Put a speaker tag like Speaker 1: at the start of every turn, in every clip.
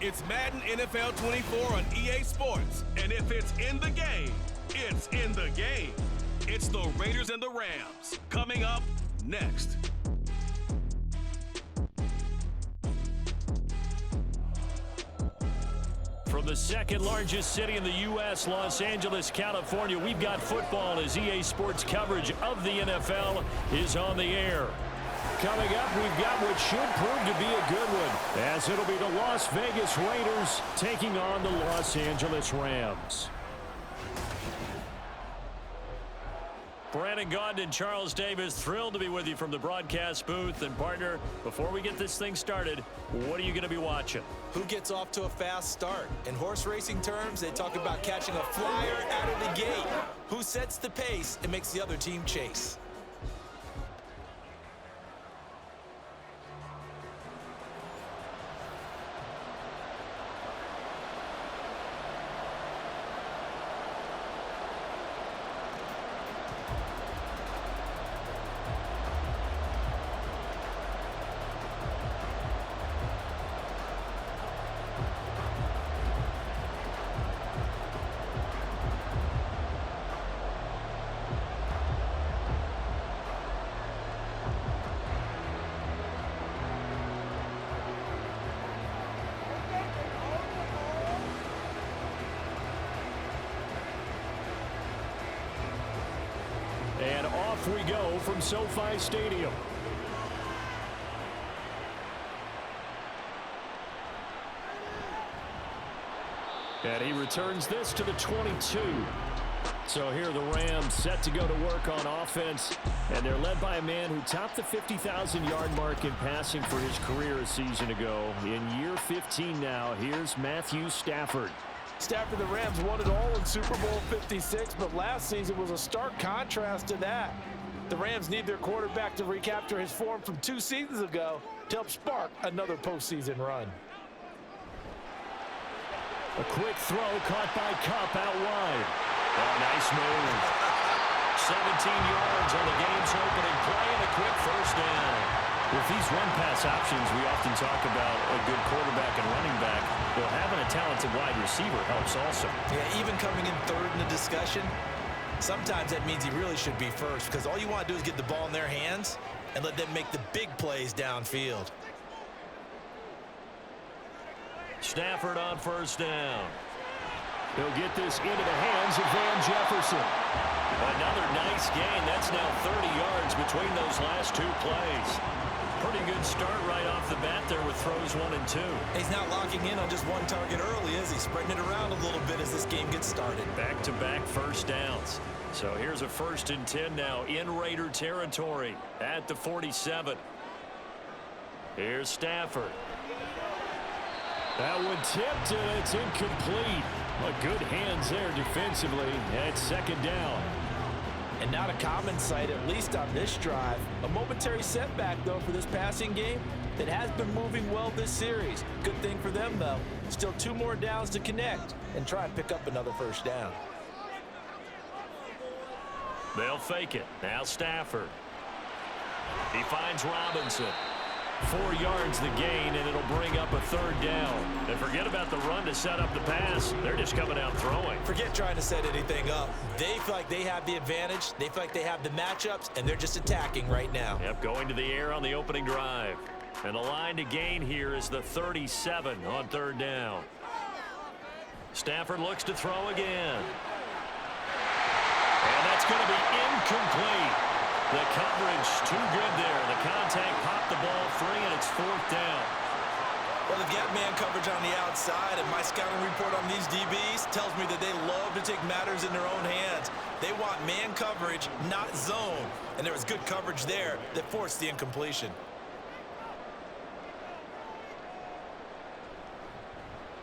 Speaker 1: It's Madden NFL 24 on EA Sports. And if it's in the game, it's in the game. It's the Raiders and the Rams. Coming up next.
Speaker 2: From the second largest city in the U.S., Los Angeles, California, we've got football as EA Sports coverage of the NFL is on the air. Coming up, we've got what should prove to be a good one, as it'll be the Las Vegas Raiders taking on the Los Angeles Rams. Brandon Gaudin and Charles Davis, thrilled to be with you from the broadcast booth. And partner, before we get this thing started, what are you going to be watching?
Speaker 3: Who gets off to a fast start? In horse racing terms, they talk about catching a flyer out of the gate. Who sets the pace and makes the other team chase?
Speaker 2: And off we go from SoFi Stadium. And he returns this to the 22. So here the Rams set to go to work on offense. And they're led by a man who topped the 50,000-yard mark in passing for his career a season ago. In year 15 now, here's Matthew Stafford.
Speaker 4: Stafford, the Rams won it all in Super Bowl 56, but last season was a stark contrast to that. The Rams need their quarterback to recapture his form from 2 seasons ago to help spark another postseason run.
Speaker 2: A quick throw caught by Kupp out wide. Oh, nice move. 17 yards on the game's opening play and a quick first down. With these run-pass options, we often talk about a good quarterback and running back. Well, having a talented wide receiver helps also.
Speaker 3: Yeah, even coming in third in the discussion, sometimes that means he really should be first, because all you want to do is get the ball in their hands and let them make the big plays downfield.
Speaker 2: Stafford on first down. He'll get this into the hands of Van Jefferson. Another nice gain. That's now 30 yards between those last 2 plays. Pretty good start right off the bat there with throws 1 and 2.
Speaker 3: He's not locking in on just one target early, is he? Spreading it around a little bit as this game gets started.
Speaker 2: Back-to-back first downs. So here's a 1st and 10 now in Raider territory at the 47. Here's Stafford. That one tipped and it's incomplete. But good hands there defensively at 2nd down.
Speaker 4: And not a common sight, at least on this drive. A momentary setback, though, for this passing game that has been moving well this series. Good thing for them, though. Still 2 more downs to connect and try and pick up another first down.
Speaker 2: They'll fake it. Now Stafford. He finds Robinson. 4 yards the gain, and it'll bring up a 3rd down. And forget about the run to set up the pass. They're just coming out throwing.
Speaker 3: Forget trying to set anything up. They feel like they have the advantage. They feel like they have the matchups, and they're just attacking right now.
Speaker 2: Yep, going to the air on the opening drive. And the line to gain here is the 37 on 3rd down. Stafford looks to throw again. And that's going to be incomplete. The coverage too good there. The contact popped the ball free, and it's 4th down.
Speaker 3: Well, they've got man coverage on the outside, and my scouting report on these DBs tells me that they love to take matters in their own hands. They want man coverage, not zone. And there was good coverage there that forced the incompletion.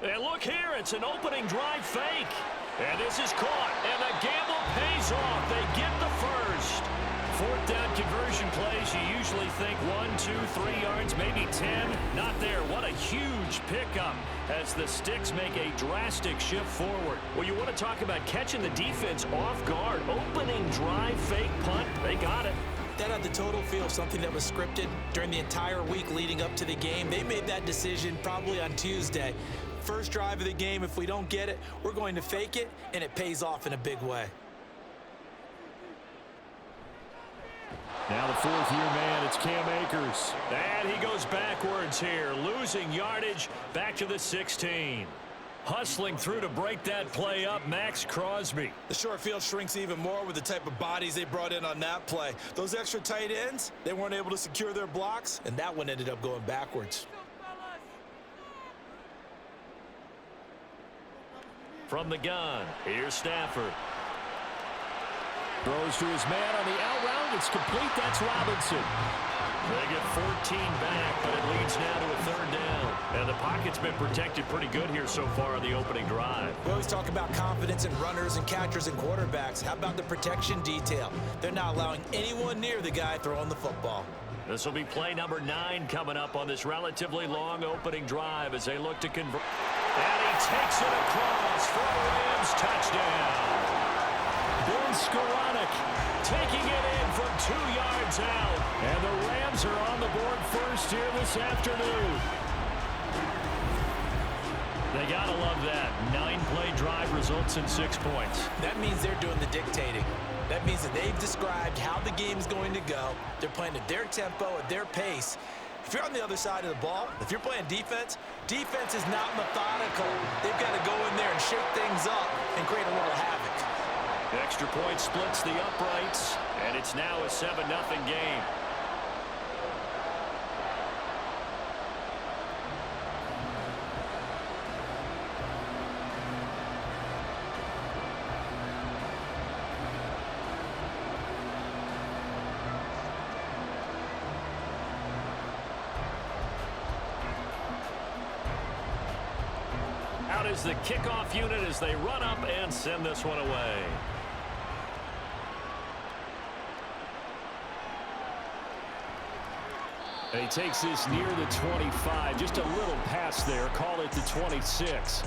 Speaker 2: And look here, it's an opening drive fake. And this is caught, and the gamble pays off. They get the first. 4th down conversion plays, you usually think 1, 2, 3 yards, maybe 10. Not there. What a huge pickup as the Sticks make a drastic shift forward. Well, you want to talk about catching the defense off guard. Opening drive, fake punt. They got it.
Speaker 3: That had the total feel of something that was scripted during the entire week leading up to the game. They made that decision probably on Tuesday. First drive of the game, if we don't get it, we're going to fake it, and it pays off in a big way.
Speaker 2: Now the fourth-year man, it's Cam Akers. And he goes backwards here, losing yardage back to the 16. Hustling through to break that play up, Max Crosby.
Speaker 3: The short field shrinks even more with the type of bodies they brought in on that play. Those extra tight ends, they weren't able to secure their blocks, and that one ended up going backwards.
Speaker 2: From the gun, here's Stafford. Throws to his man on the out route. It's complete. That's Robinson. They get 14 back, but it leads now to a third down. And the pocket's been protected pretty good here so far on the opening drive.
Speaker 3: We always talk about confidence in runners and catchers and quarterbacks. How about the protection detail? They're not allowing anyone near the guy throwing the football.
Speaker 2: This will be play number 9 coming up on this relatively long opening drive as they look to convert. And he takes it across for a Rams touchdown. Ben Skoranek taking it in from 2 yards out. And the Rams are on the board first here this afternoon. They got to love that. 9-play drive results in 6 points.
Speaker 3: That means they're doing the dictating. That means that they've described how the game's going to go. They're playing at their tempo, at their pace. If you're on the other side of the ball, if you're playing defense, defense is not methodical. They've got to go in there and shake things up and create a little havoc.
Speaker 2: The extra point splits the uprights, and it's now a 7-0 game. Out is the kickoff unit as they run up and send this one away. And he takes this near the 25. Just a little pass there. Call it the 26.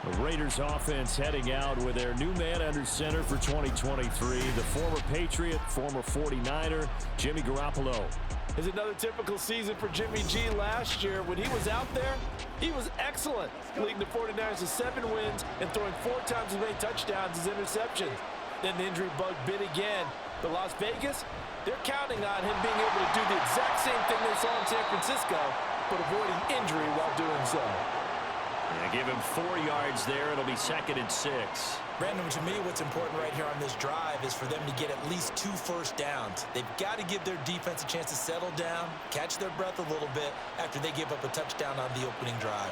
Speaker 2: The Raiders offense heading out with their new man under center for 2023. The former Patriot, former 49er, Jimmy Garoppolo.
Speaker 4: It's another typical season for Jimmy G last year. When he was out there, he was excellent, leading the 49ers to 7 wins and throwing 4 times as many touchdowns as interceptions. Then the injury bug bit again. But Las Vegas, they're counting on him being able to do the exact same thing they saw in San Francisco, but avoiding injury while doing so.
Speaker 2: Yeah, give him 4 yards there. It'll be 2nd and 6.
Speaker 3: Brandon, to me, what's important right here on this drive is for them to get at least 2 first downs. They've got to give their defense a chance to settle down, catch their breath a little bit after they give up a touchdown on the opening drive.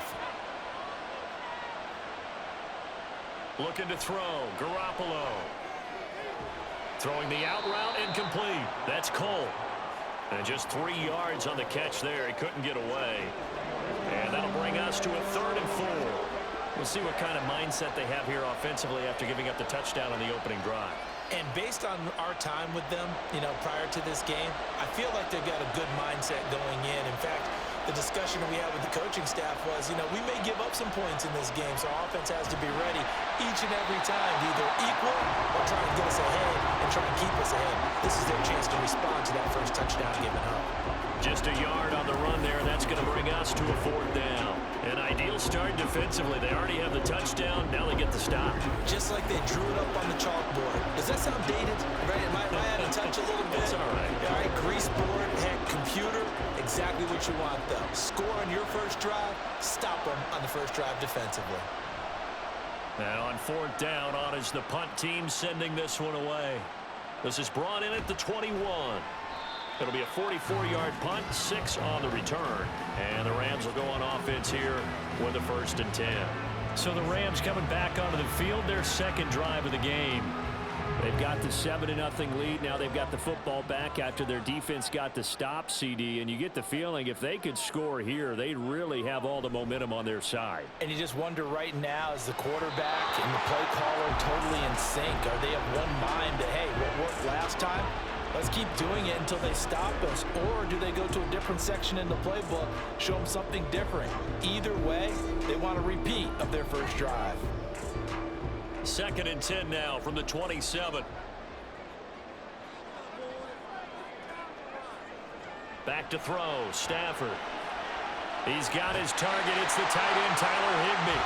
Speaker 2: Looking to throw, Garoppolo. Throwing the out route incomplete. That's Cole. And just 3 yards on the catch there. He couldn't get away. And that'll bring us to a 3rd and 4. We'll see what kind of mindset they have here offensively after giving up the touchdown on the opening drive.
Speaker 3: And based on our time with them, prior to this game, I feel like they've got a good mindset going in. In fact, the discussion that we had with the coaching staff was, we may give up some points in this game, so our offense has to be ready each and every time to either equal or try and get us ahead and try and keep us ahead. This is their chance to respond to that first touchdown given up.
Speaker 2: Just a yard on the run there, and that's going to bring us to a 4th down. An ideal start defensively. They already have the touchdown. Now they get the stop.
Speaker 3: Just like they drew it up on the chalkboard. Does that sound dated? Right? Am I out of touch a little bit?
Speaker 2: It's all right.
Speaker 3: All right, grease board, heck, computer, exactly what you want, though. Score on your first drive, stop them on the first drive defensively.
Speaker 2: Now on 4th down, on is the punt team sending this one away. This is brought in at the 21. It'll be a 44-yard punt, 6 on the return. And the Rams will go on offense here with a 1st and 10. So the Rams coming back onto the field, their 2nd drive of the game. They've got the 7-0 lead. Now they've got the football back after their defense got the stop, CD. And you get the feeling if they could score here, they'd really have all the momentum on their side.
Speaker 4: And you just wonder right now, is the quarterback and the play caller totally in sync? Are they of one mind that, hey, what worked last time? Let's keep doing it until they stop us. Or do they go to a different section in the playbook, show them something different? Either way, they want a repeat of their first drive.
Speaker 2: 2nd and 10 now from the 27. Back to throw, Stafford. He's got his target. It's the tight end, Tyler Higbee.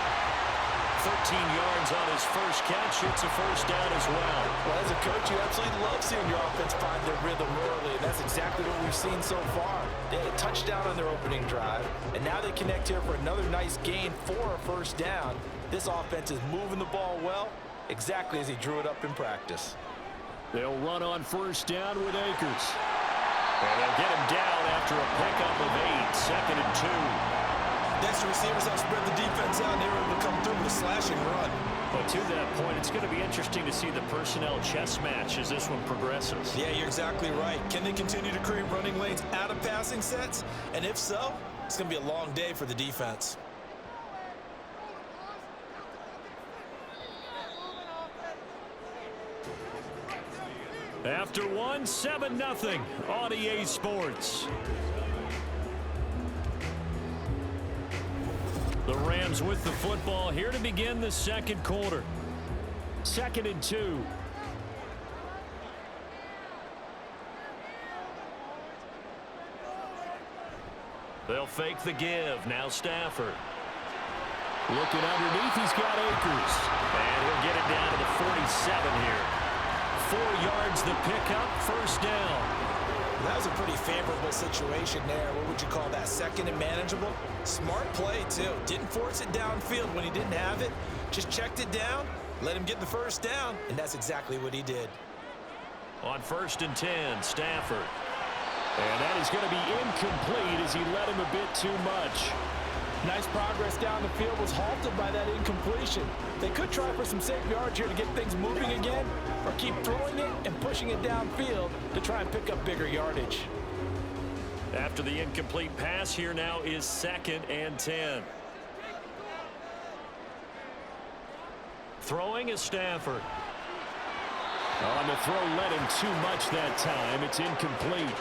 Speaker 2: 13 yards on his first catch. It's a first down as well.
Speaker 4: Well, as a coach, you absolutely love seeing your offense find their rhythm early, and that's exactly what we've seen so far. They had a touchdown on their opening drive, and now they connect here for another nice gain for a first down. This offense is moving the ball well, exactly as he drew it up in practice.
Speaker 2: They'll run on first down with Akers. And they'll get him down after a pickup of 8, 2nd and 2.
Speaker 3: Next, the receivers have spread the defense out, and they were able to come through with a slashing run.
Speaker 2: But to that point, it's going to be interesting to see the personnel chess match as this one progresses.
Speaker 3: Yeah, you're exactly right. Can they continue to create running lanes out of passing sets? And if so, it's going to be a long day for the defense.
Speaker 2: After one, 7-0 on EA Sports. The Rams with the football here to begin the second quarter. 2nd and 2. They'll fake the give. Now Stafford. Looking underneath, he's got Akers. And he'll get it down to the 47 here. 4 yards the pickup, first down.
Speaker 3: That was a pretty favorable situation there. What would you call that? Second and manageable? Smart play, too. Didn't force it downfield when he didn't have it. Just checked it down, let him get the first down, and that's exactly what he did.
Speaker 2: On 1st and 10, Stafford. And that is going to be incomplete as he led him a bit too much.
Speaker 4: Nice progress down the field was halted by that incompletion. They could try for some safe yards here to get things moving again, or keep throwing it and pushing it downfield to try and pick up bigger yardage.
Speaker 2: After the incomplete pass, here now is 2nd and 10. Throwing is Stafford. On the throw, led him too much that time. It's incomplete.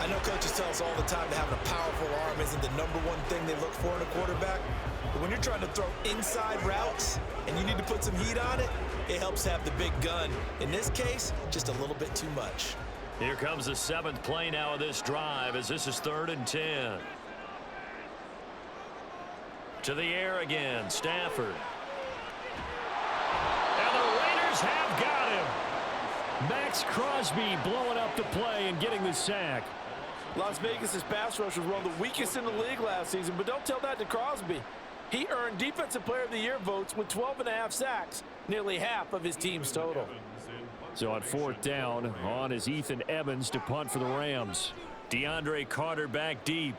Speaker 3: I know coaches tell us all the time that having a powerful arm isn't the #1 thing they look for in a quarterback. But when you're trying to throw inside routes and you need to put some heat on it, it helps have the big gun. In this case, just a little bit too much.
Speaker 2: Here comes the 7th play now of this drive as this is 3rd and 10. To the air again, Stafford. And the Raiders have got him. Max Crosby blowing up the play and getting the sack.
Speaker 4: Las Vegas' pass rush was one of the weakest in the league last season, but don't tell that to Crosby. He earned Defensive Player of the Year votes with 12.5 sacks, nearly half of his team's total.
Speaker 2: So on 4th down, on is Ethan Evans to punt for the Rams. DeAndre Carter back deep.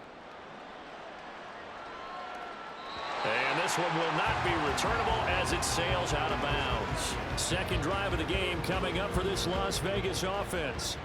Speaker 2: And this one will not be returnable as it sails out of bounds. Second drive of the game coming up for this Las Vegas offense.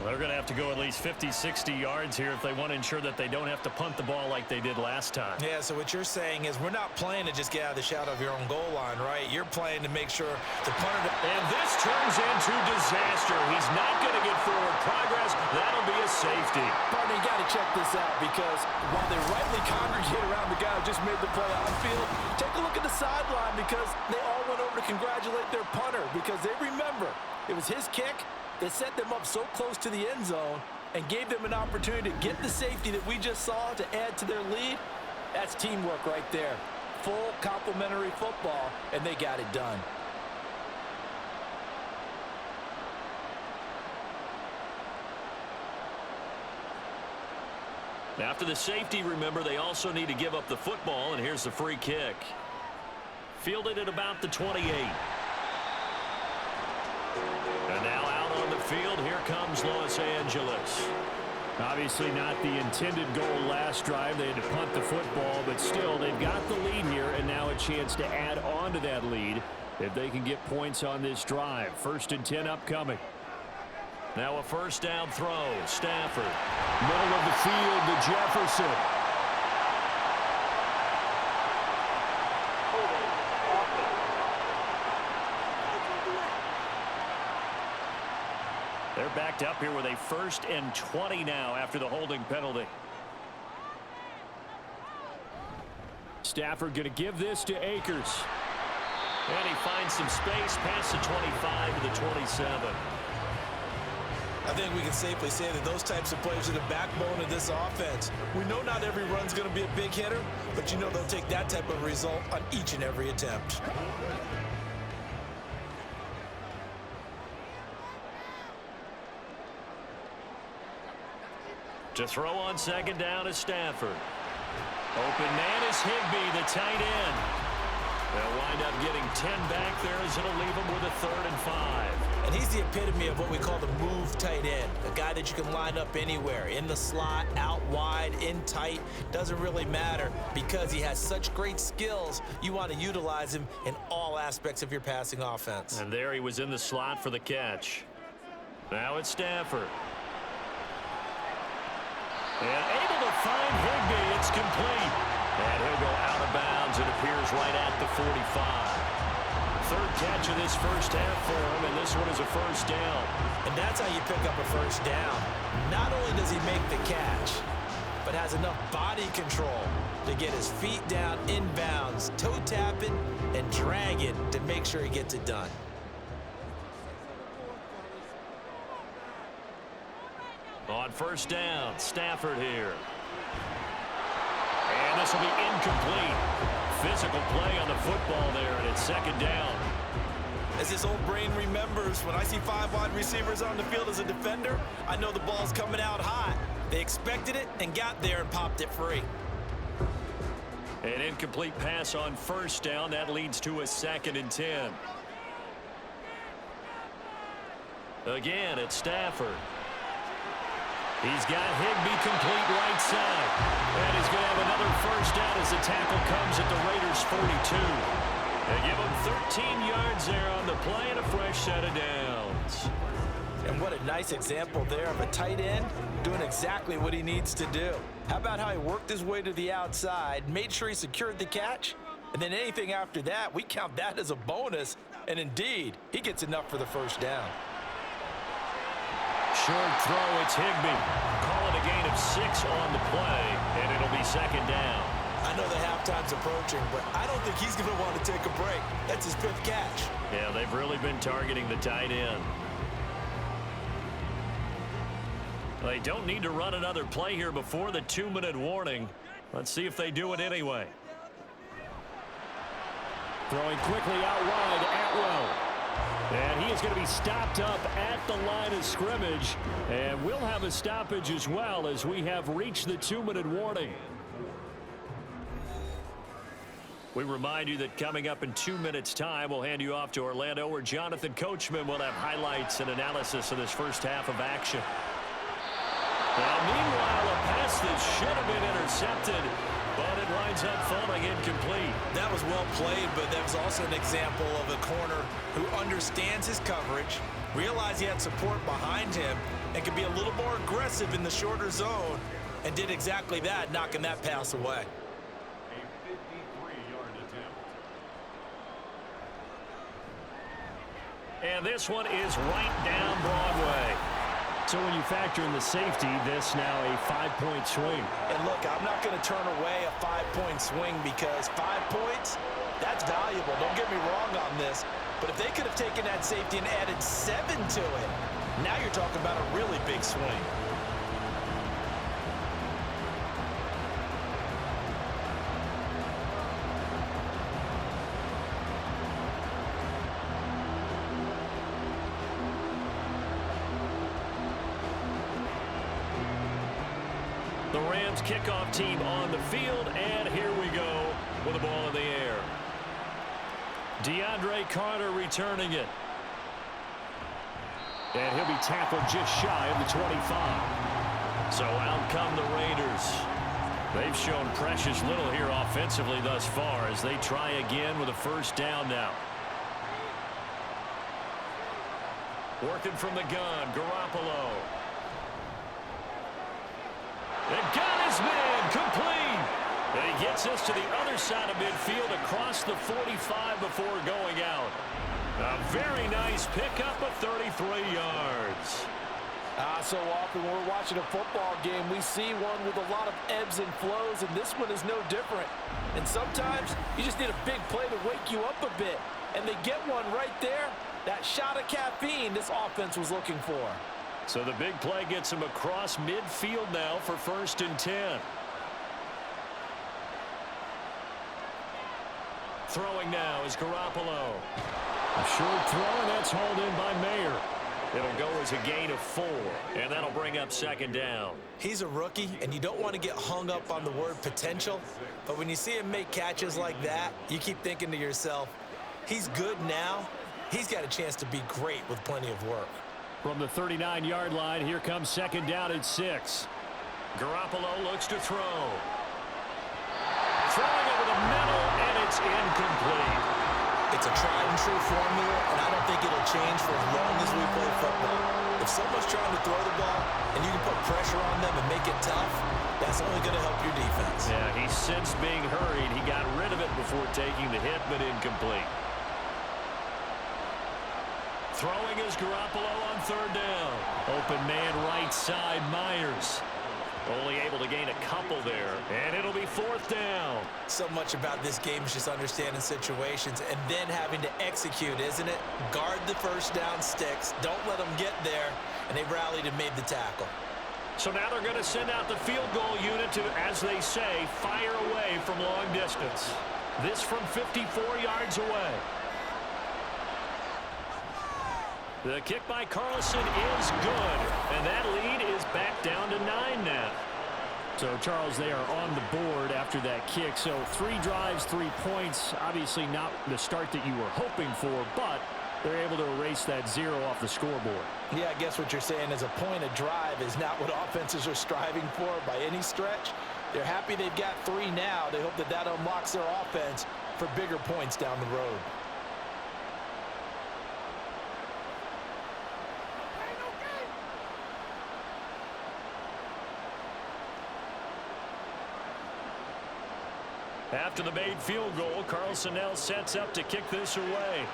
Speaker 2: Well, they're going to have to go at least 50, 60 yards here if they want to ensure that they don't have to punt the ball like they did last time.
Speaker 3: Yeah, so what you're saying is we're not playing to just get out of the shadow of your own goal line, right? You're playing to make sure the punter...
Speaker 2: And this turns into disaster. He's not going to get forward progress. That'll be a safety.
Speaker 4: Partner, you got to check this out because while they rightly congregate around the guy who just made the play on field, take a look at the sideline because they all went over to congratulate their punter because they remember it was his kick that set them up so close to the end zone and gave them an opportunity to get the safety that we just saw to add to their lead. That's teamwork right there. Full complementary football, and they got it done.
Speaker 2: After the safety, remember, they also need to give up the football, and here's the free kick. Fielded at about the 28. And now out on the field, here comes Los Angeles. Obviously not the intended goal last drive. They had to punt the football, but still, they've got the lead here, and now a chance to add on to that lead if they can get points on this drive. 1st and 10 upcoming. Now a first down throw. Stafford. Middle of the field to Jefferson. They're backed up here with a 1st and 20 now after the holding penalty. Stafford going to give this to Akers. And he finds some space past the 25 to the 27.
Speaker 3: I think we can safely say that those types of plays are the backbone of this offense. We know not every run's going to be a big hitter, but you know they'll take that type of result on each and every attempt.
Speaker 2: To throw on second down is Stafford. Open man is Higbee, the tight end. They'll wind up getting 10 back there as it'll leave them with a 3rd and 5.
Speaker 3: And he's the epitome of what we call the move tight end, a guy that you can line up anywhere, in the slot, out wide, in tight, doesn't really matter because he has such great skills. You want to utilize him in all aspects of your passing offense.
Speaker 2: And there he was in the slot for the catch. Now it's Stafford. And able to find Higbee. It's complete. And he'll go out of bounds. It appears right at the 45. 3rd catch of this first half for him, and this one is a 1st down.
Speaker 3: And that's how you pick up a 1st down. Not only does he make the catch, but has enough body control to get his feet down inbounds, toe tapping and dragging to make sure he gets it done.
Speaker 2: On 1st down, Stafford here. And this will be incomplete. Physical play on the football there, and it's 2nd down.
Speaker 3: As his old brain remembers, when I see 5 wide receivers on the field as a defender, I know the ball's coming out hot. They expected it and got there and popped it free.
Speaker 2: An incomplete pass on 1st down. That leads to a 2nd and 10. Again, it's Stafford. He's got Higbee complete right side. And he's going to have another 1st down as the tackle comes at the Raiders' 42. They give him 13 yards there on the play and a fresh set of downs.
Speaker 3: And what a nice example there of a tight end doing exactly what he needs to do. How about how he worked his way to the outside, made sure he secured the catch, and then anything after that, we count that as a bonus. And indeed, he gets enough for the 1st down.
Speaker 2: Short throw, it's Higbee. Call it a gain of 6 on the play, and it'll be 2nd down.
Speaker 3: I know the halftime's approaching, but I don't think he's going to want to take a break. That's his 5th catch.
Speaker 2: Yeah, they've really been targeting the tight end. They don't need to run another play here before the 2-minute warning. Let's see if they do it anyway. Throwing quickly out wide, Atwell. And he is going to be stopped up at the line of scrimmage. And we'll have a stoppage as well as we have reached the 2-minute warning. We remind you that coming up in 2 minutes' time, we'll hand you off to Orlando, where Jonathan Coachman will have highlights and analysis of this first half of action. Now, meanwhile, a pass that should have been intercepted, but it winds up falling incomplete.
Speaker 3: That was well played, but that was also an example of a corner who understands his coverage, realized he had support behind him, and could be a little more aggressive in the shorter zone, and did exactly that, knocking that pass away.
Speaker 2: A 53-yard attempt. And this one is right down Broadway. So when you factor in the safety, this now a 5-point swing.
Speaker 3: And look, I'm not going to turn away a 5-point swing because 5 points, that's valuable. Don't get me wrong on this. But if they could have taken that safety and added 7 to it, now you're talking about a really big swing.
Speaker 2: The Rams kickoff team on the field, and here we go with the ball in the air. DeAndre Carter returning it. And he'll be tackled just shy of the 25. So out come the Raiders. They've shown precious little here offensively thus far as they try again with a 1st down now. Working from the gun, Garoppolo. And got his man complete. And he gets us to the other side of midfield across the 45 before going out. A very nice pickup of 33 yards.
Speaker 5: So often when we're watching a football game, we see one with a lot of ebbs and flows, and this one is no different. And sometimes you just need a big play to wake you up a bit. And they get one right there. That shot of caffeine this offense was looking for.
Speaker 2: So the big play gets him across midfield now for 1st and 10. Throwing now is Garoppolo. A short throw, and that's hauled in by Mayer. It'll go as a gain of 4, and that'll bring up 2nd down.
Speaker 3: He's a rookie, and you don't want to get hung up on the word potential, but when you see him make catches like that, you keep thinking to yourself, he's good now. He's got a chance to be great with plenty of work.
Speaker 2: From the 39-yard line, here comes 2nd down and 6. Garoppolo looks to throw. Throwing over the middle, and it's incomplete.
Speaker 3: It's a tried-and-true formula, and I don't think it'll change for as long as we play football. If someone's trying to throw the ball, and you can put pressure on them and make it tough, that's only going to help your defense.
Speaker 2: Yeah, he sensed being hurried. He got rid of it before taking the hit, but incomplete. Throwing is Garoppolo on 3rd down. Open man right side, Myers. Only able to gain a couple there, and it'll be 4th down.
Speaker 3: So much about this game is just understanding situations and then having to execute, isn't it? Guard the 1st down sticks. Don't let them get there, and they rallied and made the tackle.
Speaker 2: So now they're going to send out the field goal unit to, as they say, fire away from long distance. This from 54 yards away. The kick by Carlson is good, and that lead is back down to 9 now. So, Charles, they are on the board after that kick. So 3 drives, 3 points. Obviously not the start that you were hoping for, but they're able to erase that 0 off the scoreboard.
Speaker 5: Yeah, I guess what you're saying is a point of drive is not what offenses are striving for by any stretch. They're happy they've got 3 now. They hope that unlocks their offense for bigger points down the road.
Speaker 2: After the made field goal, Carlson now sets up to kick this away.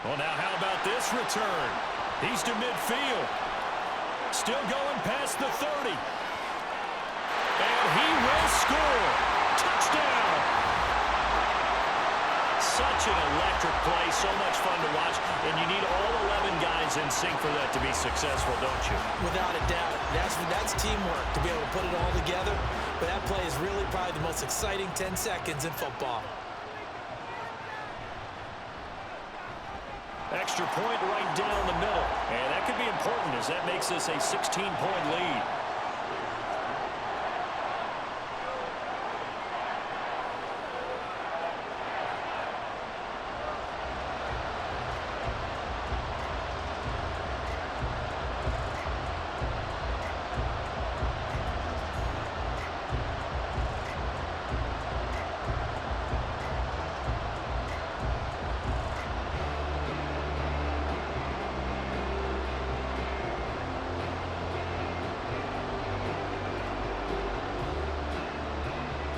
Speaker 2: Well, now how about this return? He's to midfield. Still going past the 30. And he will score. Touchdown. Such an electric play, so much fun to watch, and you need all 11 guys in sync for that to be successful, don't you?
Speaker 3: Without a doubt. That's teamwork to be able to put it all together, but that play is really probably the most exciting 10 seconds in football.
Speaker 2: Extra point right down the middle, and that could be important as that makes this a 16-point lead.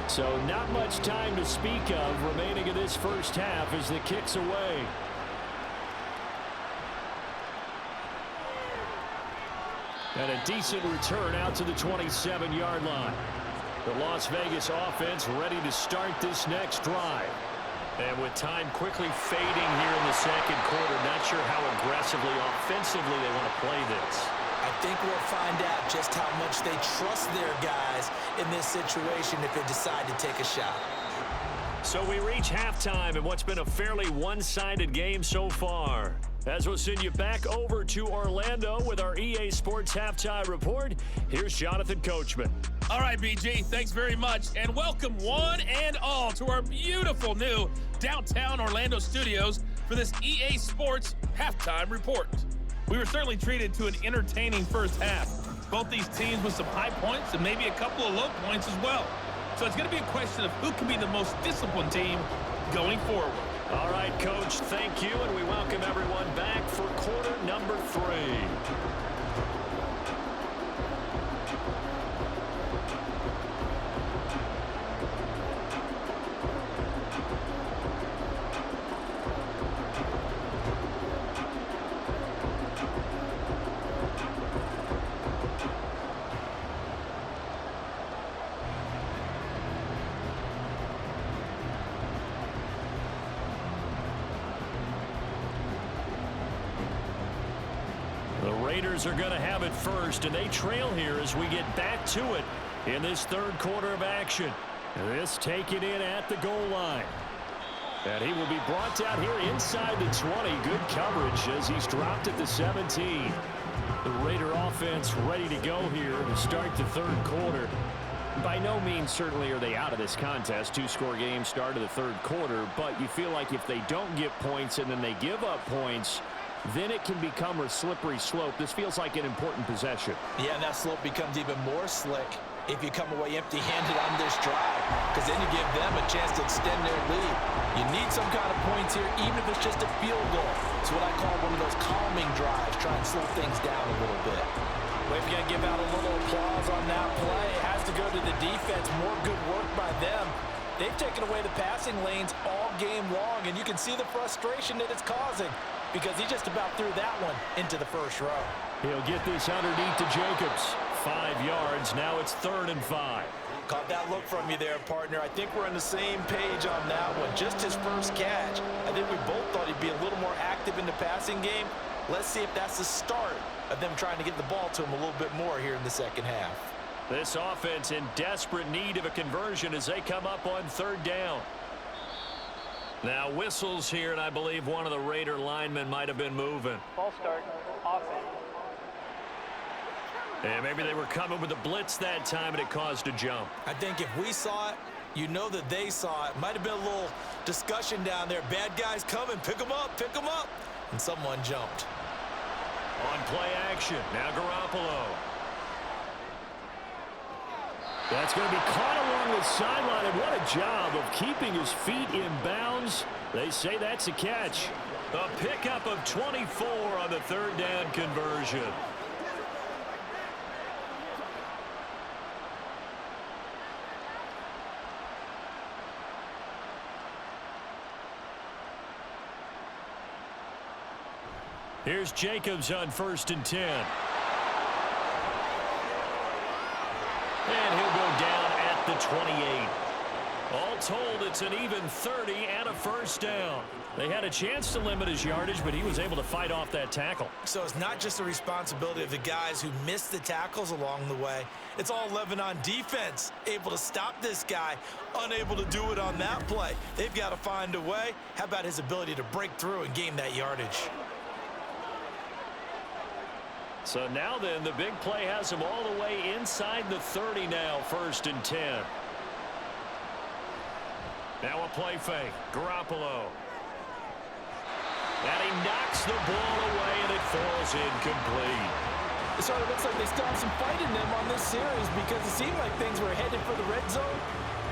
Speaker 2: So not much time to speak of remaining in this first half as the kick's away. And a decent return out to the 27-yard line. The Las Vegas offense ready to start this next drive. And with time quickly fading here in the second quarter, not sure how aggressively, offensively they want to play this.
Speaker 3: I think we'll find out just how much they trust their guys in this situation if they decide to take a shot.
Speaker 2: So we reach halftime in what's been a fairly one-sided game so far. As we'll send you back over to Orlando with our EA Sports Halftime Report, here's Jonathan Coachman.
Speaker 6: All right, BG, thanks very much, and welcome one and all to our beautiful new downtown Orlando studios for this EA Sports Halftime Report. We were certainly treated to an entertaining first half. Both these teams with some high points and maybe a couple of low points as well. So it's going to be a question of who can be the most disciplined team going forward.
Speaker 2: All right, Coach, thank you, and we welcome everyone back for quarter number 3. Raiders are going to have it first, and they trail here as we get back to it in this third quarter of action. This taken in at the goal line. And he will be brought down here inside the 20. Good coverage as he's dropped at the 17. The Raider offense ready to go here to start the third quarter. By no means certainly are they out of this contest. Two-score game start of the third quarter, but you feel like if they don't get points and then they give up points, then it can become a slippery slope. This feels like an important possession.
Speaker 4: Yeah, and that slope becomes even more slick if you come away empty-handed on this drive, because then you give them a chance to extend their lead. You need some kind of points here, even if it's just a field goal. It's what I call one of those calming drives, try and slow things down a little bit. We're going to give out a little applause on that play. It has to go to the defense. More good work by them. They've taken away the passing lanes all game long, and you can see the frustration that it's causing because he just about threw that one into the first row.
Speaker 2: He'll get this underneath to Jacobs. 5 yards. Now it's 3rd and 5.
Speaker 4: Caught that look from you there, partner. I think we're on the same page on that one. Just his first catch. I think we both thought he'd be a little more active in the passing game. Let's see if that's the start of them trying to get the ball to him a little bit more here in the second half.
Speaker 2: This offense in desperate need of a conversion as they come up on 3rd down. Now whistles here, and I believe one of the Raider linemen might have been moving.
Speaker 7: Ball start, offense.
Speaker 2: And maybe they were coming with a blitz that time, and it caused a jump.
Speaker 3: I think if we saw it, you know that they saw it. Might have been a little discussion down there. Bad guys coming, pick them up, pick them up. And someone jumped.
Speaker 2: On play action, now Garoppolo. That's going to be caught along the sideline, and what a job of keeping his feet in bounds. They say that's a catch. A pickup of 24 on the 3rd down conversion. Here's Jacobs on 1st and 10. And he'll go down at the 28. All told, it's an even 30 and a 1st down. They had a chance to limit his yardage, but he was able to fight off that tackle.
Speaker 3: So it's not just the responsibility of the guys who missed the tackles along the way. It's all 11 on defense, able to stop this guy, unable to do it on that play. They've got to find a way. How about his ability to break through and gain that yardage?
Speaker 2: So now then, the big play has him all the way inside the 30 now, 1st and 10. Now a play fake, Garoppolo. And he knocks the ball away, and it falls incomplete.
Speaker 4: So it looks like they still have some fight in them on this series because it seemed like things were headed for the red zone.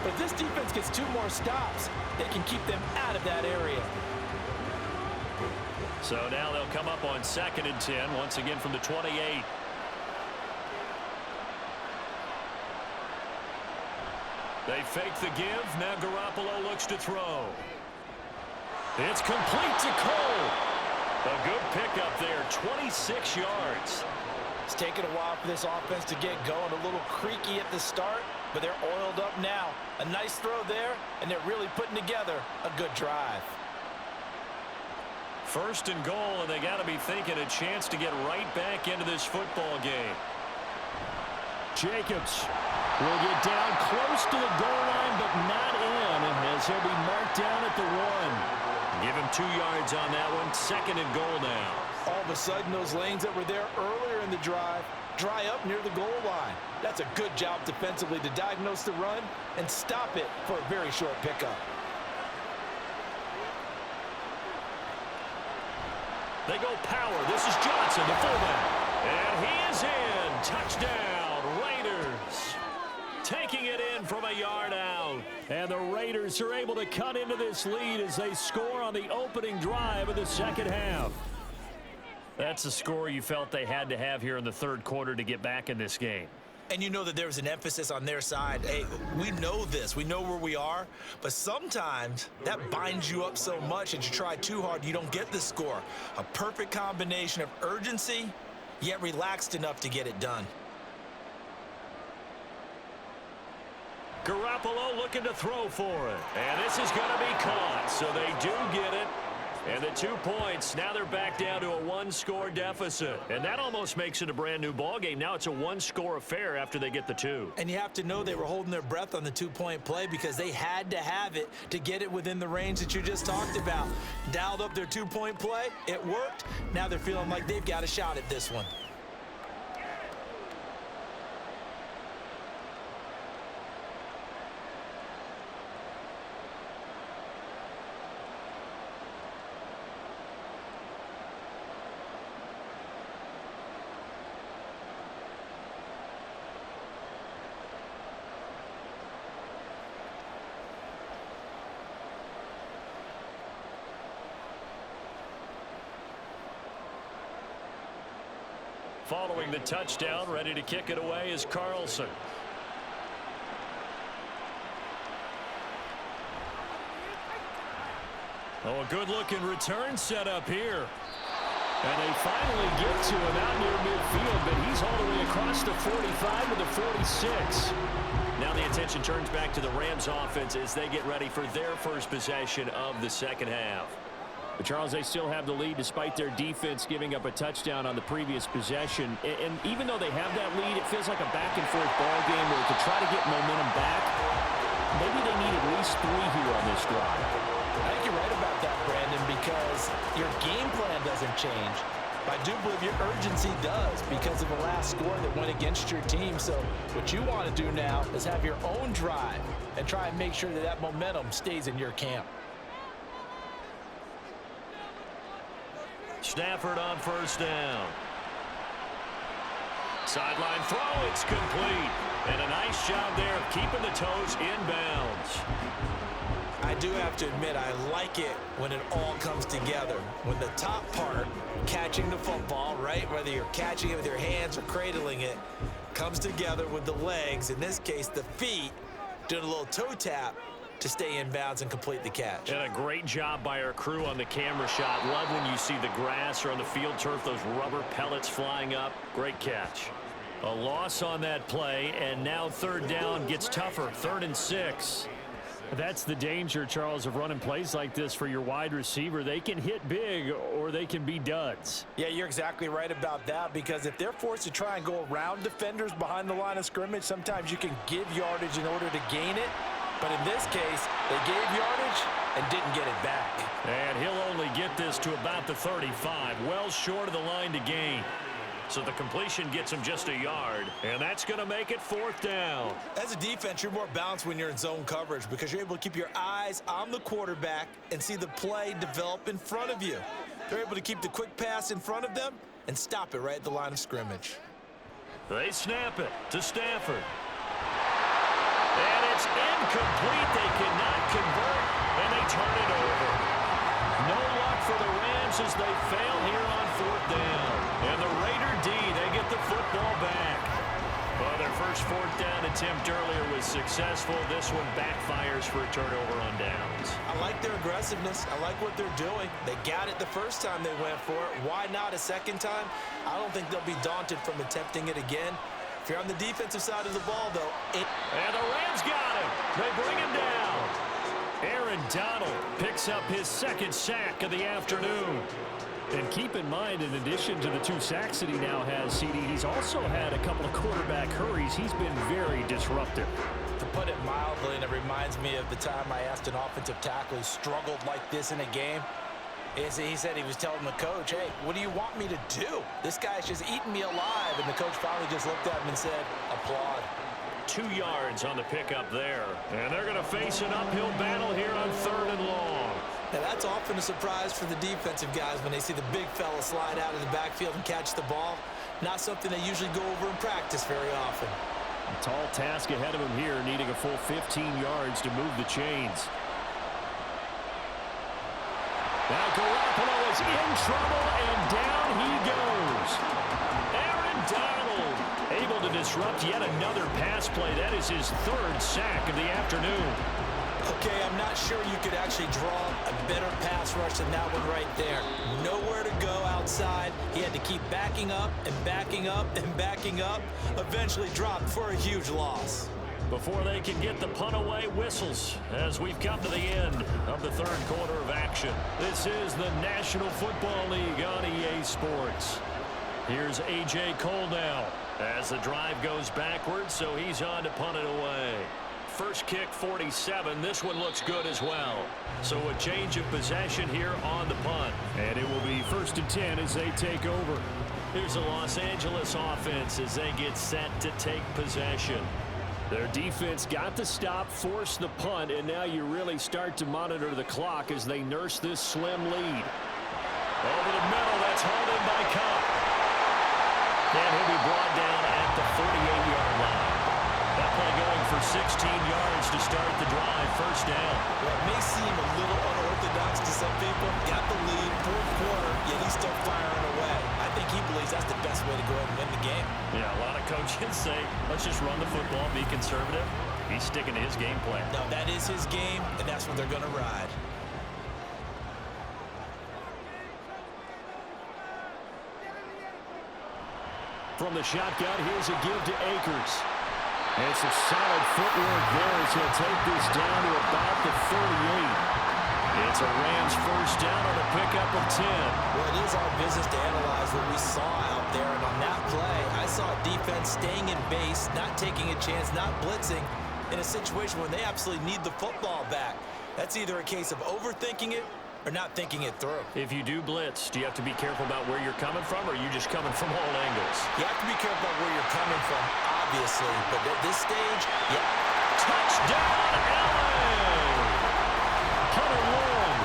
Speaker 4: But if this defense gets 2 more stops, they can keep them out of that area.
Speaker 2: So now they'll come up on 2nd and 10, once again from the 28. They fake the give. Now Garoppolo looks to throw. It's complete to Cole. A good pickup there, 26 yards.
Speaker 4: It's taken a while for this offense to get going. A little creaky at the start, but they're oiled up now. A nice throw there, and they're really putting together a good drive.
Speaker 2: 1st and goal, and they got to be thinking a chance to get right back into this football game. Jacobs will get down close to the goal line, but not in, as he'll be marked down at the 1. Give him 2 yards on that one. 2nd and goal now.
Speaker 4: All of a sudden, those lanes that were there earlier in the drive dry up near the goal line. That's a good job defensively to diagnose the run and stop it for a very short pickup.
Speaker 2: They go power. This is Johnson, the fullback. And he is in. Touchdown, Raiders. Taking it in from a yard out. And the Raiders are able to cut into this lead as they score on the opening drive of the second half. That's the score you felt they had to have here in the third quarter to get back in this game.
Speaker 3: And you know that there was an emphasis on their side. Hey, we know this. We know where we are. But sometimes that binds you up so much that you try too hard, you don't get the score. A perfect combination of urgency, yet relaxed enough to get it done.
Speaker 2: Garoppolo looking to throw for it. And this is going to be caught. So they do get it. And the 2 points, now they're back down to a one-score deficit. And that almost makes it a brand-new ballgame. Now it's a one-score affair after they get the 2.
Speaker 3: And you have to know they were holding their breath on the 2-point play because they had to have it to get it within the range that you just talked about. Dialed up their 2-point play. It worked. Now they're feeling like they've got a shot at this one.
Speaker 2: Following the touchdown, ready to kick it away is Carlson. Oh, a good-looking return set up here. And they finally get to him out near midfield, but he's all the way across the 45 to the 46. Now the attention turns back to the Rams offense as they get ready for their first possession of the second half.
Speaker 7: But Charles, they still have the lead despite their defense giving up a touchdown on the previous possession. And even though they have that lead, it feels like a back-and-forth ball game where to try to get momentum back, maybe they need at least 3 here on this drive.
Speaker 5: I think you're right about that, Brandon, because your game plan doesn't change. But I do believe your urgency does because of the last score that went against your team. So what you want to do now is have your own drive and try and make sure that that momentum stays in your camp.
Speaker 2: Stafford on first down. Sideline throw, it's complete. And a nice job there of keeping the toes inbounds.
Speaker 3: I do have to admit, I like it when it all comes together. When the top part, catching the football, right, whether you're catching it with your hands or cradling it, comes together with the legs, in this case the feet, doing a little toe tap to stay in bounds and complete the catch.
Speaker 2: And a great job by our crew on the camera shot. Love when you see the grass or on the field turf, those rubber pellets flying up. Great catch. A loss on that play, and now third down gets tougher. 3rd and 6.
Speaker 7: That's the danger, Charles, of running plays like this for your wide receiver. They can hit big or they can be duds.
Speaker 5: Yeah, you're exactly right about that, because if they're forced to try and go around defenders behind the line of scrimmage, sometimes you can give yardage in order to gain it. But in this case, they gave yardage and didn't get it back.
Speaker 2: And he'll only get this to about the 35, well short of the line to gain. So the completion gets him just a yard, and that's going to make it 4th down.
Speaker 3: As a defense, you're more balanced when you're in zone coverage because you're able to keep your eyes on the quarterback and see the play develop in front of you. They're able to keep the quick pass in front of them and stop it right at the line of scrimmage.
Speaker 2: They snap it to Stafford. And it's incomplete. They cannot convert, and they turn it over. No luck for the Rams as they fail here on 4th down. And the Raider D, they get the football back. Well, their first 4th down attempt earlier was successful. This one backfires for a turnover on downs.
Speaker 3: I like their aggressiveness. I like what they're doing. They got it the first time they went for it. Why not a second time? I don't think they'll be daunted from attempting it again. If you're on the defensive side of the ball, though.
Speaker 2: And the Rams got him. They bring him down. Aaron Donald picks up his 2nd sack of the afternoon.
Speaker 7: And keep in mind, in addition to the 2 sacks that he now has, CD, he's also had a couple of quarterback hurries. He's been very disruptive.
Speaker 5: To put it mildly, and it reminds me of the time I asked an offensive tackle who struggled like this in a game. He said he was telling the coach, hey, what do you want me to do? This guy's just eating me alive. And the coach finally just looked at him and said, applaud.
Speaker 2: 2 yards on the pickup there. And they're going to face an uphill battle here on 3rd and long.
Speaker 3: Now, that's often a surprise for the defensive guys when they see the big fella slide out of the backfield and catch the ball. Not something they usually go over in practice very often.
Speaker 7: A tall task ahead of him here, needing a full 15 yards to move the chains.
Speaker 2: Now Garoppolo is in trouble, and down he goes. Aaron Donald able to disrupt yet another pass play. That is his 3rd sack of the afternoon.
Speaker 3: Okay, I'm not sure you could actually draw a better pass rush than that one right there. Nowhere to go outside. He had to keep backing up and backing up and backing up. Eventually dropped for a huge loss.
Speaker 2: Before they can get the punt away, whistles as we've come to the end of the third quarter of action. This is the National Football League on EA Sports. Here's A.J. Cole now as the drive goes backwards, so he's on to punt it away. First kick, 47. This one looks good as well. So a change of possession here on the punt.
Speaker 7: And it will be 1st and 10 as they take over.
Speaker 2: Here's the Los Angeles offense as they get set to take possession.
Speaker 7: Their defense got the stop, forced the punt, and now you really start to monitor the clock as they nurse this slim lead.
Speaker 2: Over the middle, that's hauled in by Cup. And he'll be brought down at the 48-yard line. That play going for 16 yards to start the drive, first down.
Speaker 3: Well, it may seem a little unorthodox to some people. Got the lead, fourth quarter, yet he's still firing away. I think he believes that's the best way to go ahead and win the game.
Speaker 2: Yeah, a lot of coaches say, let's just run the football, be conservative. He's sticking to his game plan.
Speaker 3: No, that is his game, and that's what they're going to ride.
Speaker 7: From the shotgun, here's a give to Akers. And some solid footwork there as he'll take this down to about the 38. It's a Rams first down on a pickup of 10.
Speaker 3: Well, it is our business to analyze what we saw out there, and on that play, I saw a defense staying in base, not taking a chance, not blitzing, in a situation when they absolutely need the football back. That's either a case of overthinking it or not thinking it through.
Speaker 2: If you do blitz, do you have to be careful about where you're coming from, or are you just coming from all angles?
Speaker 3: You have to be careful about where you're coming from, obviously, but at this stage, yeah.
Speaker 2: Touchdown, LA! Hunter Long,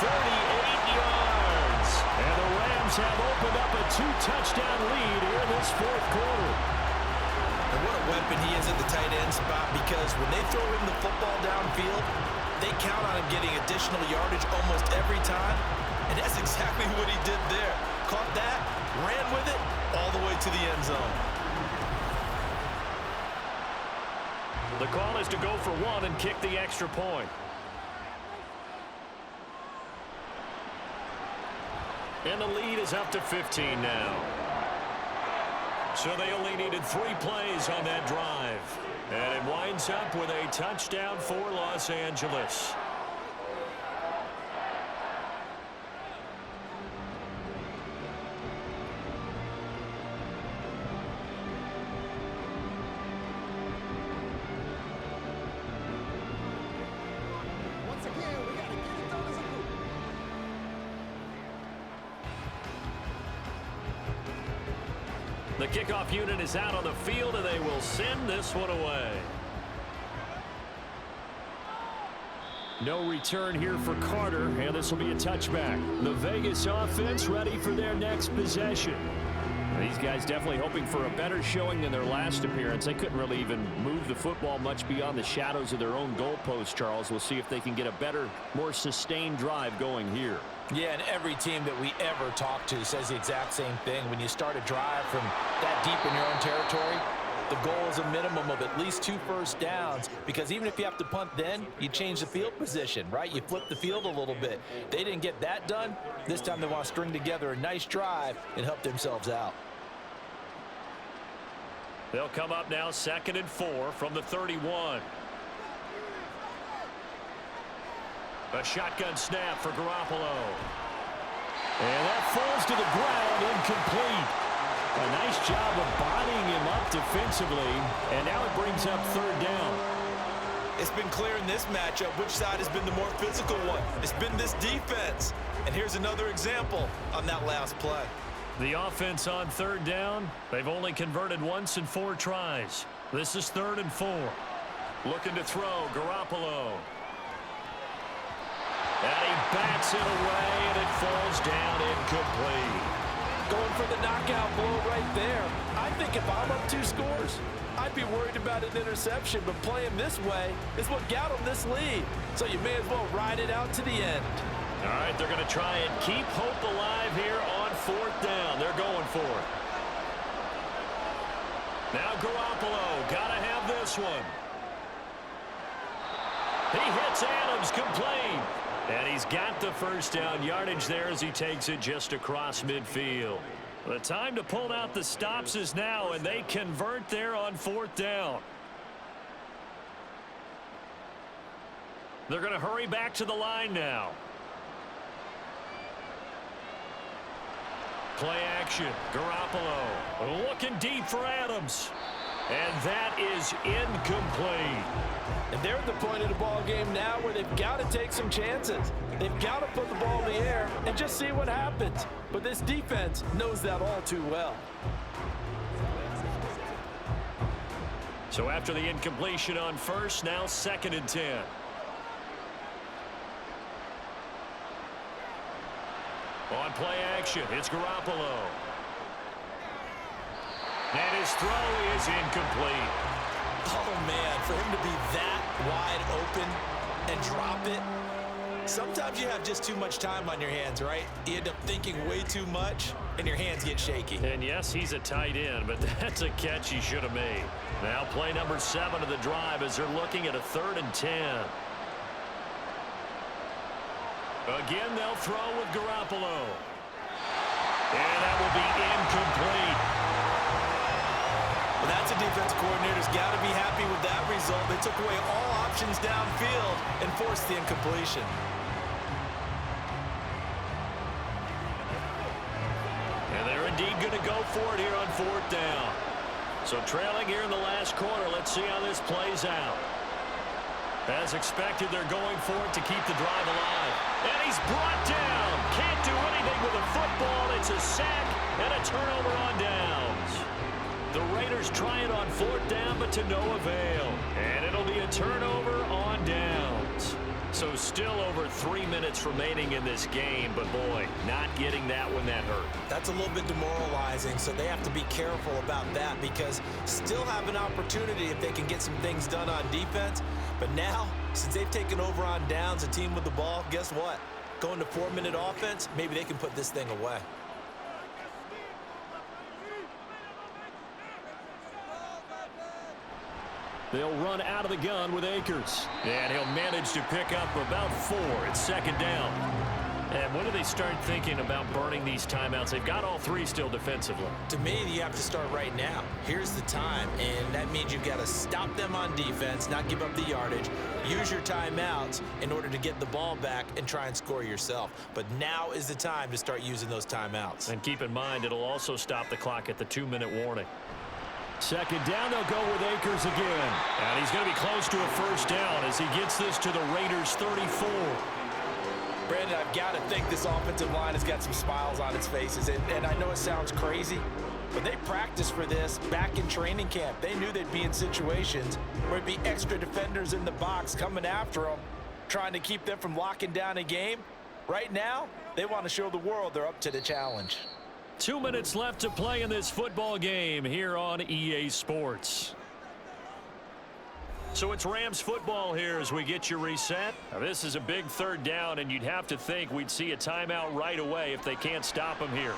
Speaker 2: 38 yards. And the Rams have opened up a 2-touchdown lead here in this fourth quarter.
Speaker 3: And what a weapon he is at the tight end spot, because when they throw him the football downfield, they count on him getting additional yardage almost every time, and that's exactly what he did there. Caught that, ran with it, all the way to the end zone.
Speaker 2: The call is to go for one and kick the extra point. And the lead is up to 15 now. So they only needed 3 plays on that drive. And it winds up with a touchdown for Los Angeles.
Speaker 8: Once again, we got to get it done as a group.
Speaker 2: The kickoff unit is out on the field, and they will send this one away.
Speaker 7: No return here for Carter, and this will be a touchback. The Vegas offense ready for their next possession. These guys definitely hoping for a better showing than their last appearance. They couldn't really even move the football much beyond the shadows of their own goalpost, Charles. We'll see if they can get a better, more sustained drive going here.
Speaker 5: Yeah, and every team that we ever talk to says the exact same thing. When you start a drive from that deep in your own territory, the goal is a minimum of at least 2 first downs, because even if you have to punt then, you change the field position, right? You flip the field a little bit. They didn't get that done. This time they want to string together a nice drive and help themselves out.
Speaker 2: They'll come up now 2nd and 4 from the 31. A shotgun snap for Garoppolo. And that falls to the ground, incomplete. A nice job of bodying him up defensively, and now it brings up 3rd down.
Speaker 3: It's been clear in this matchup which side has been the more physical one. It's been this defense. And here's another example on that last play.
Speaker 2: The offense on 3rd down, they've only converted once in 4 tries. This is 3rd and 4. Looking to throw, Garoppolo. And he bats it away, and it falls down incomplete.
Speaker 5: Going for the knockout blow right there. I think if I'm up 2 scores, I'd be worried about an interception, but playing this way is what got them this lead. So you may as well ride it out to the end.
Speaker 2: All right, they're going to try and keep hope alive here on 4th down. They're going for it. Now Garoppolo, got to have this one. He hits Adams, complete. And he's got the first down yardage there as he takes it just across midfield. The time to pull out the stops is now, and they convert there on 4th down. They're going to hurry back to the line now. Play action. Garoppolo looking deep for Adams. And that is incomplete.
Speaker 4: And they're at the point of the ball game now where they've got to take some chances. They've got to put the ball in the air and just see what happens. But this defense knows that all too well.
Speaker 2: So after the incompletion on first, now 2nd and 10. On play action, it's Garoppolo. And his throw is incomplete.
Speaker 3: Oh, man, for him to be that wide open and drop it. Sometimes you have just too much time on your hands, right? You end up thinking way too much, and your hands get shaky.
Speaker 2: And yes, he's a tight end, but that's a catch he should have made. Now play number 7 of the drive as they're looking at a 3rd and 10. Again, they'll throw with Garoppolo. And that will be incomplete.
Speaker 3: Well, that's a defense coordinator's got to be happy with that result. They took away all options downfield and forced the incompletion.
Speaker 2: And they're indeed going to go for it here on 4th down. So trailing here in the last quarter, let's see how this plays out. As expected, they're going for it to keep the drive alive. And he's brought down. Can't do anything with a football. It's a sack and a turnover on downs. The Raiders try it on 4th down, but to no avail. And it'll be a turnover on downs. So still over 3 minutes remaining in this game, but boy, not getting that one that hurt.
Speaker 3: That's a little bit demoralizing, so they have to be careful about that because still have an opportunity if they can get some things done on defense. But now, since they've taken over on downs, a team with the ball, guess what? Going to 4-minute offense, maybe they can put this thing away.
Speaker 2: They'll run out of the gun with Akers. And he'll manage to pick up about 4 at 2nd down. And when do they start thinking about burning these timeouts? They've got all 3 still defensively.
Speaker 3: To me, you have to start right now. Here's the time, and that means you've got to stop them on defense, not give up the yardage, use your timeouts in order to get the ball back and try and score yourself. But now is the time to start using those timeouts.
Speaker 2: And keep in mind, it'll also stop the clock at the 2-minute warning. 2nd down, they'll go with Akers again. And he's going to be close to a 1st down as he gets this to the Raiders' 34.
Speaker 4: Brandon, I've got to think this offensive line has got some smiles on its faces. And I know it sounds crazy, but they practiced for this back in training camp. They knew they'd be in situations where it'd be extra defenders in the box coming after them, trying to keep them from locking down a game. Right now, they want to show the world they're up to the challenge.
Speaker 2: 2 minutes left to play in this football game here on EA Sports. So it's Rams football here as we get you reset. Now this is a big 3rd down, and you'd have to think we'd see a timeout right away if they can't stop him here.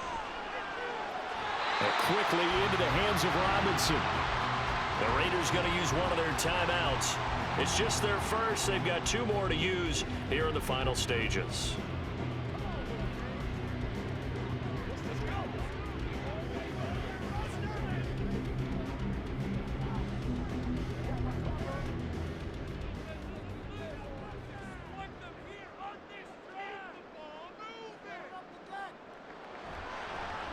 Speaker 2: And quickly into the hands of Robinson. The Raiders going to use one of their timeouts. It's just their first. They've got 2 more to use here in the final stages.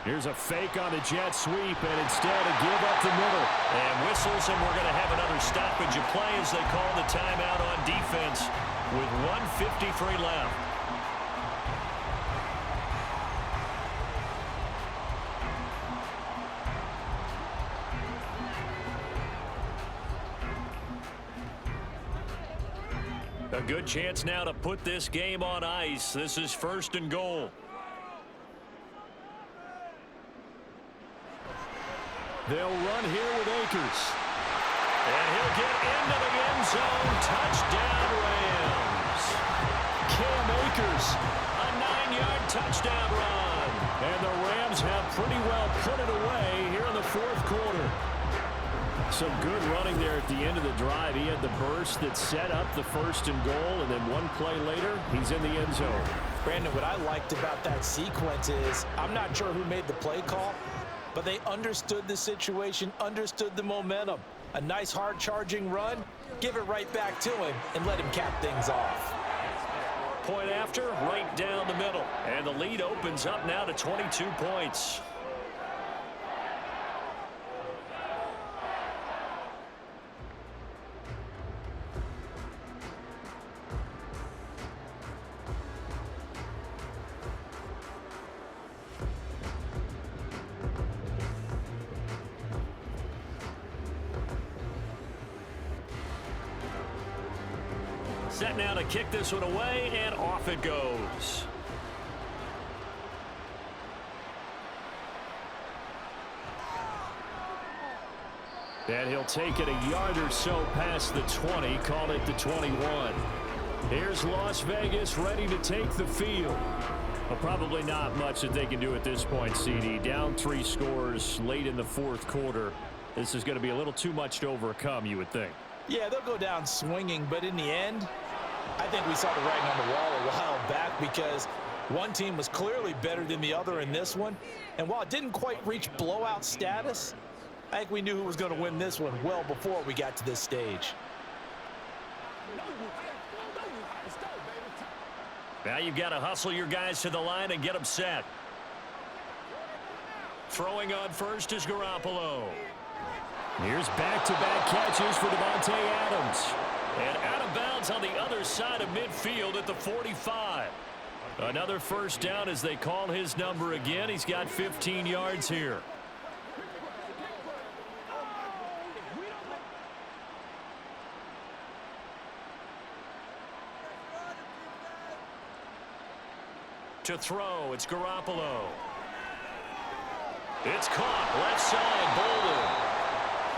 Speaker 2: Here's a fake on the jet sweep, and instead a give up the middle. And whistles, and we're going to have another stoppage of play as they call the timeout on defense with 1:53 left. A good chance now to put this game on ice. This is 1st and goal. They'll run here with Akers. And he'll get into the end zone. Touchdown, Rams. Cam Akers, a 9-yard touchdown run. And the Rams have pretty well put it away here in the 4th quarter. Some good running there at the end of the drive. He had the burst that set up the 1st and goal, and then one play later, he's in the end zone.
Speaker 4: Brandon, what I liked about that sequence is I'm not sure who made the play call, but they understood the situation, understood the momentum.
Speaker 5: A nice hard-charging run. Give it right back to him and let him cap things off.
Speaker 2: Point after, right down the middle. And the lead opens up now to 22 points. Set now to kick this one away, and off it goes. And he'll take it a yard or so past the 20, call it the 21. Here's Las Vegas ready to take the field. Well, probably not much that they can do at this point, CD. Down 3 scores late in the fourth quarter. This is going to be a little too much to overcome, you would think.
Speaker 5: Yeah, they'll go down swinging, but in the end, I think we saw the writing on the wall a while back because one team was clearly better than the other in this one. And while it didn't quite reach blowout status, I think we knew who was going to win this one well before we got to this stage.
Speaker 2: Now you've got to hustle your guys to the line and get them set. Throwing on first is Garoppolo. Here's back-to-back catches for Devontae Adams. And out of bounds on the other side of midfield at the 45. Another first down as they call his number again. He's got 15 yards here. To throw, it's Garoppolo. It's caught, left side, Bolden.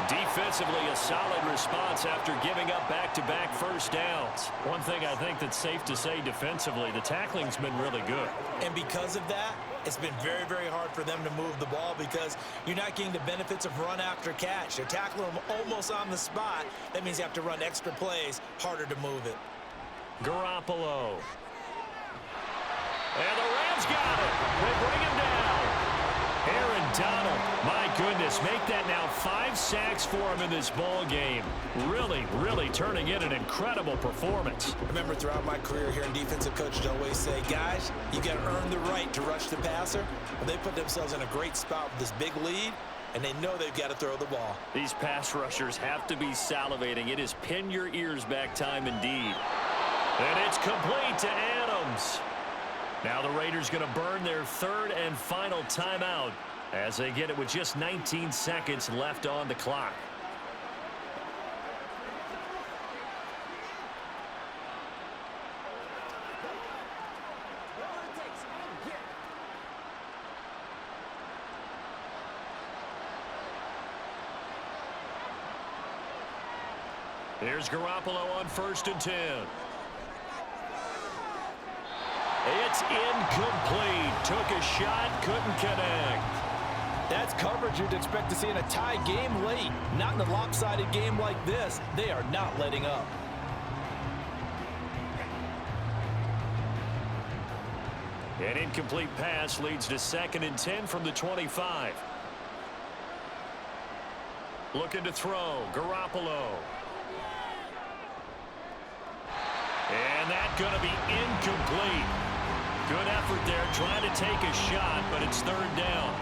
Speaker 2: Defensively, a solid response after giving up back-to-back first downs. One thing I think that's safe to say defensively, the tackling's been really good.
Speaker 3: And because of that, it's been very, very hard for them to move the ball because you're not getting the benefits of run after catch. They're tackling them almost on the spot. That means you have to run extra plays, harder to move it.
Speaker 2: Garoppolo. And the Rams got it. They bring him down. Aaron Donald, my goodness, make that now 5 sacks for him in this ball game. Really, really turning in an incredible performance.
Speaker 3: Remember, throughout my career here in defensive coaches always say, guys, you got to earn the right to rush the passer. Well, they put themselves in a great spot with this big lead, and they know they've got to throw the ball.
Speaker 2: These pass rushers have to be salivating. It is pin your ears back time indeed. And it's complete to Adams. Now the Raiders going to burn their third and final timeout as they get it with just 19 seconds left on the clock. Here's Garoppolo on 1st and 10. It's incomplete. Took a shot, couldn't connect.
Speaker 5: That's coverage you'd expect to see in a tie game late. Not in a lopsided game like this. They are not letting up.
Speaker 2: An incomplete pass leads to 2nd and 10 from the 25. Looking to throw. Garoppolo. And that's going to be incomplete. Good effort there, trying to take a shot, but it's 3rd down.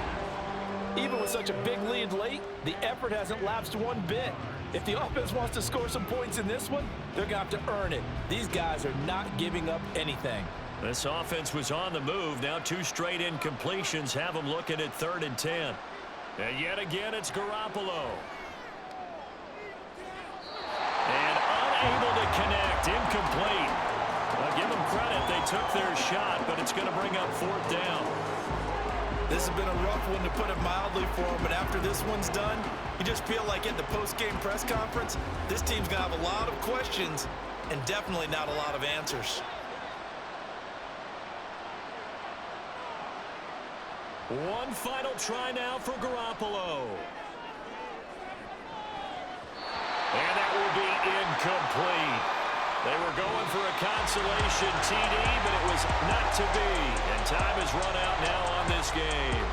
Speaker 5: Even with such a big lead late, the effort hasn't lapsed one bit. If the offense wants to score some points in this one, they're going to have to earn it. These guys are not giving up anything.
Speaker 2: This offense was on the move. Now 2 straight incompletions have them looking at 3rd and 10. And yet again, it's Garoppolo. And unable to connect, incomplete. I'll give them credit. They took their shot, but it's going to bring up 4th down.
Speaker 3: This has been a rough one, to put it mildly, for them, but after this one's done, you just feel like at the post-game press conference, this team's going to have a lot of questions and definitely not a lot of answers.
Speaker 2: One final try now for Garoppolo. And that will be incomplete. They were going for a consolation TD, but it was not to be. And time is run out now on this game.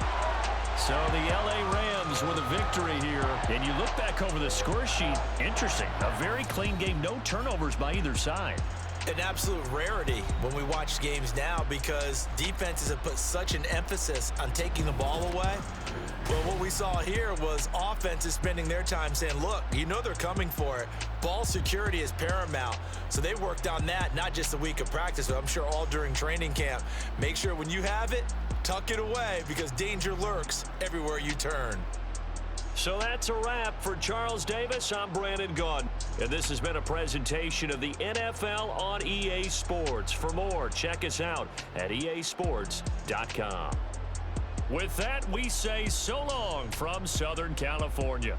Speaker 7: So the LA Rams with a victory here. And you look back over the score sheet, interesting. A very clean game, no turnovers by either side.
Speaker 3: An absolute rarity when we watch games now because defenses have put such an emphasis on taking the ball away. Well, what we saw here was offenses spending their time saying, look, you know they're coming for it. Ball security is paramount. So they worked on that not just a week of practice, but I'm sure all during training camp. Make sure when you have it, tuck it away because danger lurks everywhere you turn.
Speaker 7: So that's a wrap for Charles Davis. I'm Brandon Gunn. And this has been a presentation of the NFL on EA Sports. For more, check us out at easports.com. With that, we say so long from Southern California.